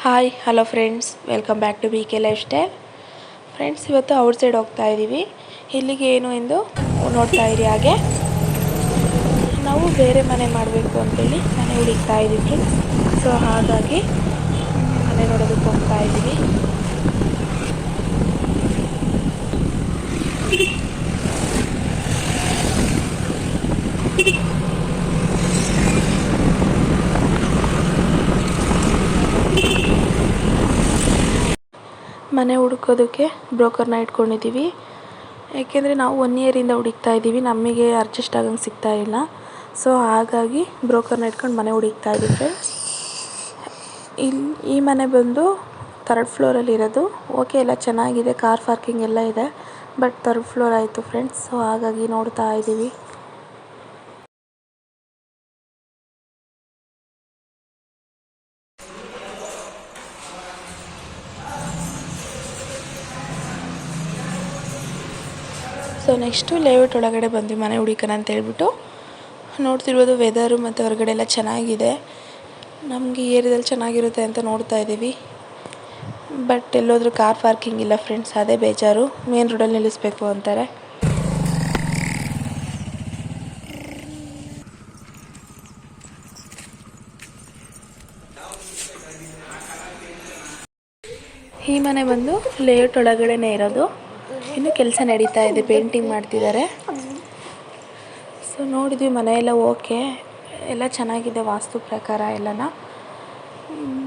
Hi hello friends, welcome back to BK lifestyle. Friends, ಇವತ್ತು outside ಹೋಗ್ತಾ ಇದ್ದೀವಿ. ಇಲ್ಲಿಗೆ ಏನು ಎಂದು ನೋಡ್ತಾ ಇರಿ. ಹಾಗೆ ನಾವು ಬೇರೆ ಮನೆ ಮಾಡಬೇಕು ಅಂತೇಳಿ ಮನೆ ಹುಡುಕ್ತಾ ಇದ್ದೀವಿ ಫ್ರೆಂಡ್ಸ್. ಸೊ ಹಾಗಾಗಿ ಮನೆ ನೋಡೋದಕ್ಕೆ ಹೋಗ್ತಾ ಇದ್ದೀವಿ. ಮನೆ ಹುಡುಕೋದಕ್ಕೆ ಬ್ರೋಕರ್ನ ಇಟ್ಕೊಂಡಿದ್ದೀವಿ. ಏಕೆಂದರೆ ನಾವು 1 ಇಯರಿಂದ ಹುಡುಕ್ತಾ ಇದ್ದೀವಿ, ನಮಗೆ ಅಡ್ಜಸ್ಟ್ ಆಗಂಗೆ ಸಿಗ್ತಾ ಇಲ್ಲ. ಸೊ ಹಾಗಾಗಿ ಬ್ರೋಕರ್ನ ಇಟ್ಕೊಂಡು ಮನೆ ಹುಡುಕ್ತಾ ಇದ್ದೀವಿ ಫ್ರೆಂಡ್ಸ್. ಈ ಮನೆ ಬಂದು 3rd ಫ್ಲೋರಲ್ಲಿರೋದು. ಓಕೆ, ಎಲ್ಲ ಚೆನ್ನಾಗಿದೆ, ಕಾರ್ ಪಾರ್ಕಿಂಗ್ ಎಲ್ಲ ಇದೆ. ಬಟ್ 3rd ಫ್ಲೋರ್ ಆಯಿತು ಫ್ರೆಂಡ್ಸ್. ಸೊ ಹಾಗಾಗಿ ನೋಡ್ತಾ ಇದ್ದೀವಿ. ಸೊ ನೆಕ್ಸ್ಟು ಲೇಔಟ್ ಒಳಗಡೆ ಬಂದ್ವಿ ಮನೆ ಹುಡುಕನ ಅಂತ ಹೇಳ್ಬಿಟ್ಟು. ನೋಡ್ತಿರ್ಬೋದು ವೆದರು ಮತ್ತು ಹೊರಗಡೆ ಎಲ್ಲ ಚೆನ್ನಾಗಿದೆ. ನಮಗೆ ಈ ಏರಿಯಾದಲ್ಲಿ ಚೆನ್ನಾಗಿರುತ್ತೆ ಅಂತ ನೋಡ್ತಾ ಇದ್ದೀವಿ. ಬಟ್ ಎಲ್ಲೋದ್ರೂ ಕಾರ್ ಪಾರ್ಕಿಂಗ್ ಇಲ್ಲ ಫ್ರೆಂಡ್ಸ್, ಅದೇ ಬೇಜಾರು. ಮೇನ್ ರೋಡಲ್ಲಿ ನಿಲ್ಲಿಸ್ಬೇಕು ಅಂತಾರೆ. ಈ ಮನೆ ಬಂದು ಲೇಔಟ್ ಒಳಗಡೆನೇ ಇರೋದು. ಇನ್ನು ಕೆಲಸ ನಡೀತಾ ಇದೆ, ಪೇಂಟಿಂಗ್ ಮಾಡ್ತಿದ್ದಾರೆ. ಸೊ ನೋಡಿದ್ವಿ, ಮನೆಯೆಲ್ಲ ಓಕೆ, ಎಲ್ಲ ಚೆನ್ನಾಗಿದೆ ವಾಸ್ತು ಪ್ರಕಾರ ಎಲ್ಲನ.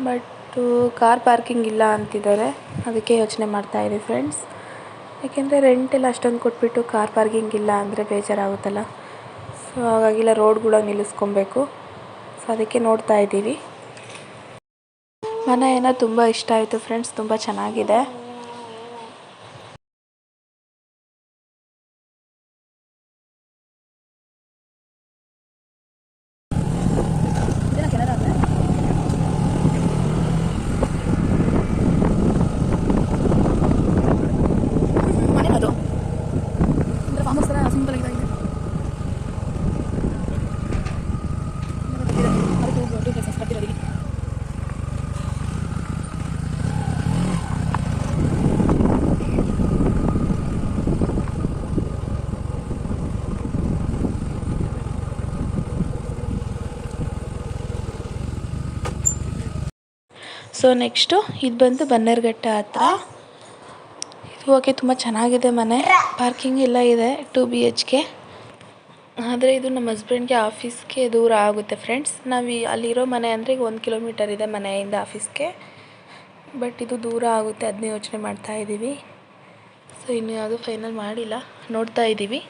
ಬಟ್ ಕಾರ್ ಪಾರ್ಕಿಂಗ್ ಇಲ್ಲ ಅಂತಿದ್ದಾರೆ, ಅದಕ್ಕೆ ಯೋಚನೆ ಮಾಡ್ತಾಯಿದ್ದೀವಿ ಫ್ರೆಂಡ್ಸ್. ಯಾಕೆಂದರೆ ರೆಂಟೆಲ್ಲ ಅಷ್ಟೊಂದು ಕೊಟ್ಬಿಟ್ಟು ಕಾರ್ ಪಾರ್ಕಿಂಗ್ ಇಲ್ಲ ಅಂದರೆ ಬೇಜಾರಾಗುತ್ತಲ್ಲ. ಸೊ ಹಾಗಾಗಿಲ್ಲ, ರೋಡ್ಗಳಾಗ ನಿಲ್ಲಿಸ್ಕೊಬೇಕು. ಸೊ ಅದಕ್ಕೆ ನೋಡ್ತಾ ಇದ್ದೀವಿ. ಮನೆ ಏನೋ ತುಂಬ ಇಷ್ಟ ಆಯಿತು ಫ್ರೆಂಡ್ಸ್, ತುಂಬ ಚೆನ್ನಾಗಿದೆ. ಸೊ ನೆಕ್ಸ್ಟು ಇದು ಬಂದು ಬನ್ನೇರುಘಟ್ಟ ಹತ್ರ. ಇದು ಓಕೆ, ತುಂಬ ಚೆನ್ನಾಗಿದೆ ಮನೆ, ಪಾರ್ಕಿಂಗ್ ಎಲ್ಲ ಇದೆ. 2 BHK. ಆದರೆ ಇದು ನಮ್ಮ ಹಸ್ಬೆಂಡ್ಗೆ ಆಫೀಸ್ಗೆ ದೂರ ಆಗುತ್ತೆ ಫ್ರೆಂಡ್ಸ್. ನಾವು ಅಲ್ಲಿರೋ ಮನೆ ಅಂದರೆ ಈಗ 1 ಕಿಲೋಮೀಟರ್ ಇದೆ ಮನೆಯಿಂದ ಆಫೀಸ್ಗೆ. ಬಟ್ ಇದು ದೂರ ಆಗುತ್ತೆ, ಅದನ್ನೇ ಯೋಚನೆ ಮಾಡ್ತಾ ಇದ್ದೀವಿ. ಸೊ ಇನ್ನೂ ಯಾವುದು ಫೈನಲ್ ಮಾಡಿಲ್ಲ, ನೋಡ್ತಾ ಇದ್ದೀವಿ.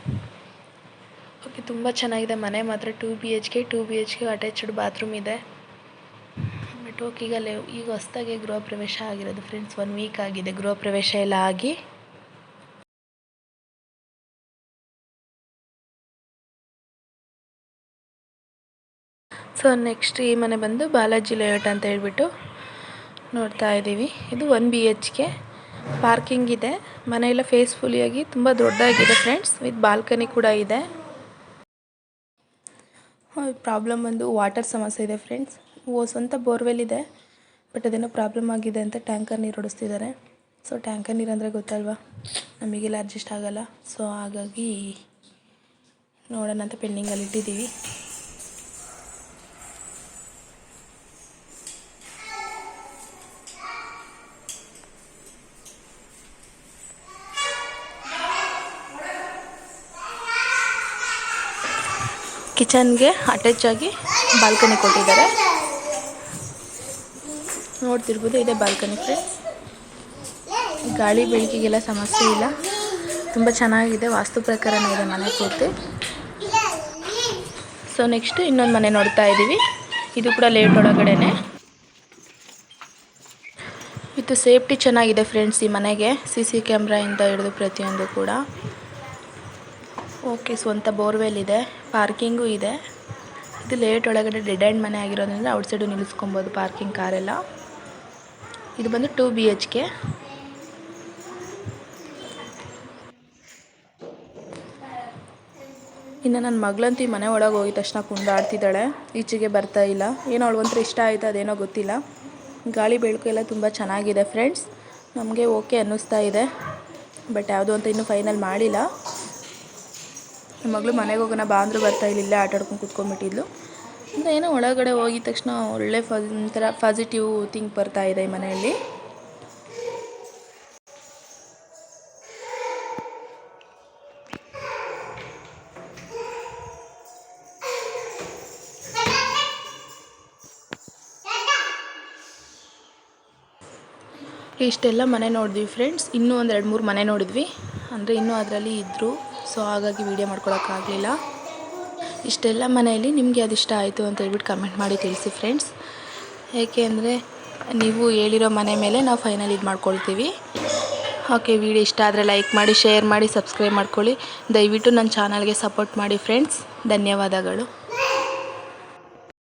ಓಕೆ, ತುಂಬ ಚೆನ್ನಾಗಿದೆ ಮನೆ ಮಾತ್ರ. 2 BHK ಅಟ್ಯಾಚ್ಡ್ ಬಾತ್ರೂಮ್ ಇದೆ. ಬಟ್ ಓಕೆ, ಈಗ ಹೊಸ್ದಾಗೆ ಗೃಹ ಪ್ರವೇಶ ಆಗಿರೋದು ಫ್ರೆಂಡ್ಸ್. 1 ವೀಕ್ ಆಗಿದೆ ಗೃಹ ಪ್ರವೇಶ ಎಲ್ಲ ಆಗಿ. ಸೊ ನೆಕ್ಸ್ಟ್ ಈ ಮನೆ ಬಂದು ಬಾಲಾಜಿ ಲೇಔಟ್ ಅಂತ ಹೇಳ್ಬಿಟ್ಟು ನೋಡ್ತಾ ಇದ್ದೀವಿ. ಇದು 1 BHK, ಪಾರ್ಕಿಂಗ್ ಇದೆ. ಮನೆಯೆಲ್ಲ ಫೇಸ್ಫುಲ್ಲಿಯಾಗಿ ತುಂಬ ದೊಡ್ಡದಾಗಿದೆ ಫ್ರೆಂಡ್ಸ್, ವಿತ್ ಬಾಲ್ಕನಿ ಕೂಡ ಇದೆ. ಪ್ರಾಬ್ಲಮ್ ಬಂದು ವಾಟರ್ ಸಮಸ್ಯೆ ಇದೆ ಫ್ರೆಂಡ್ಸ್. ಸ್ವಂತ ಬೋರ್ವೆಲ್ ಇದೆ, ಬಟ್ ಅದೇನೋ ಪ್ರಾಬ್ಲಮ್ ಆಗಿದೆ ಅಂತ ಟ್ಯಾಂಕರ್ ನೀರು ಹೊಡಿಸ್ತಿದ್ದಾರೆ. ಸೊ ಟ್ಯಾಂಕರ್ ನೀರು ಅಂದರೆ ಗೊತ್ತಲ್ವಾ, ನಮಗೆಲ್ಲ ಅಡ್ಜಸ್ಟ್ ಆಗೋಲ್ಲ. ಸೊ ಹಾಗಾಗಿ ನೋಡೋಣ ಅಂತ ಪೆಂಡಿಂಗಲ್ಲಿ ಇಟ್ಟಿದ್ದೀವಿ. ಕಿಚನ್ಗೆ ಅಟ್ಯಾಚ್ ಆಗಿ ಬಾಲ್ಕನಿ ಕೊಟ್ಟಿದ್ದಾರೆ. ನೋಡ್ತಿರ್ಬೋದು, ಇದೆ ಬಾಲ್ಕನಿ ಫ್ರೆಂಡ್ಸ್. ಗಾಳಿ ಬೆಳಕಿಗೆಲ್ಲ ಸಮಸ್ಯೆ ಇಲ್ಲ, ತುಂಬ ಚೆನ್ನಾಗಿದೆ, ವಾಸ್ತು ಪ್ರಕಾರನೇ ಇದೆ ಮನೆ ಪೂರ್ತಿ. ಸೊ ನೆಕ್ಸ್ಟು ಇನ್ನೊಂದು ಮನೆ ನೋಡ್ತಾ ಇದ್ದೀವಿ. ಇದು ಕೂಡ ಲೇಔಟ್ ಒಳಗಡೆನೆ. ವಿತ್ ಸೇಫ್ಟಿ ಚೆನ್ನಾಗಿದೆ ಫ್ರೆಂಡ್ಸ್ ಈ ಮನೆಗೆ. CC ಕ್ಯಾಮ್ರಾಯಿಂದ ಹಿಡಿದು ಪ್ರತಿಯೊಂದು ಕೂಡ ಓಕೆ. ಸ್ವಂತ ಬೋರ್ವೆಲ್ ಇದೆ, ಪಾರ್ಕಿಂಗು ಇದೆ. ಇದು ಲೇಔಟ್ ಒಳಗಡೆ ಡೆಡ್ ಎಂಡ್ ಮನೆ ಆಗಿರೋದ್ರಿಂದ ಔಟ್ಸೈಡು ನಿಲ್ಲಿಸ್ಕೊಬೋದು ಪಾರ್ಕಿಂಗ್ ಕಾರೆಲ್ಲ. ಇದು ಬಂದು 2 BHK. ಇನ್ನು ನನ್ನ ಮಗಳಂತೂ ಈ ಮನೆ ಒಳಗೆ ಹೋಗಿದ ತಕ್ಷಣ ಕುಂದಾಡ್ತಿದ್ದಾಳೆ, ಈಚೆಗೆ ಬರ್ತಾ ಇಲ್ಲ. ಏನೋ ಅವಳು ಒಂಥರ ಇಷ್ಟ ಆಯಿತು, ಅದೇನೋ ಗೊತ್ತಿಲ್ಲ. ಗಾಳಿ ಬೆಳಕು ಎಲ್ಲ ತುಂಬ ಚೆನ್ನಾಗಿದೆ ಫ್ರೆಂಡ್ಸ್. ನಮಗೆ ಓಕೆ ಅನ್ನಿಸ್ತಾ ಇದೆ. ಬಟ್ ಯಾವುದು ಅಂತ ಇನ್ನೂ ಫೈನಲ್ ಮಾಡಿಲ್ಲ. ನಮ್ಮ ಮಗಳು ಮನೆಗೆ ಹೋಗೋಣ ಬಾ ಅಂದರೂ ಬರ್ತಾ ಇಲ್ಲ, ಇಲ್ಲೇ ಆಟ ಆಡ್ಕೊಂಡು ಕೂತ್ಕೊಂಡ್ಬಿಟ್ಟಿದ್ಲು. ಅಂದರೆ ಏನೋ ಒಳಗಡೆ ಹೋಗಿದ ತಕ್ಷಣ ಒಳ್ಳೆ ಒಂಥರ ಪಾಸಿಟಿವ್ ಥಿಂಕ್ ಬರ್ತಾ ಇದೆ ಈ ಮನೆಯಲ್ಲಿ. ಇಷ್ಟೆಲ್ಲ ಮನೆ ನೋಡಿದ್ವಿ ಫ್ರೆಂಡ್ಸ್. ಇನ್ನೂ ಒಂದು 2-3 ಮನೆ ನೋಡಿದ್ವಿ. ಅಂದರೆ ಇನ್ನೂ ಅದರಲ್ಲಿ ಇದ್ದರು, ಸೊ ಹಾಗಾಗಿ ವೀಡಿಯೋ ಮಾಡ್ಕೊಳಕ್ಕಾಗಲಿಲ್ಲ. ಇಷ್ಟೆಲ್ಲ ಮನೆಯಲ್ಲಿ ನಿಮಗೆ ಅದು ಇಷ್ಟ ಆಯಿತು ಅಂತ ಹೇಳ್ಬಿಟ್ಟು ಕಮೆಂಟ್ ಮಾಡಿ ತಿಳಿಸಿ ಫ್ರೆಂಡ್ಸ್. ಏಕೆ ಅಂದರೆ ನೀವು ಹೇಳಿರೋ ಮನೆ ಮೇಲೆ ನಾವು ಫೈನಲ್ ಇದು ಮಾಡ್ಕೊಳ್ತೀವಿ. ಓಕೆ, ವಿಡಿಯೋ ಇಷ್ಟ ಆದರೆ ಲೈಕ್ ಮಾಡಿ, ಶೇರ್ ಮಾಡಿ, ಸಬ್ಸ್ಕ್ರೈಬ್ ಮಾಡ್ಕೊಳ್ಳಿ. ದಯವಿಟ್ಟು ನನ್ನ ಚಾನಲ್ಗೆ ಸಪೋರ್ಟ್ ಮಾಡಿ ಫ್ರೆಂಡ್ಸ್. ಧನ್ಯವಾದಗಳು.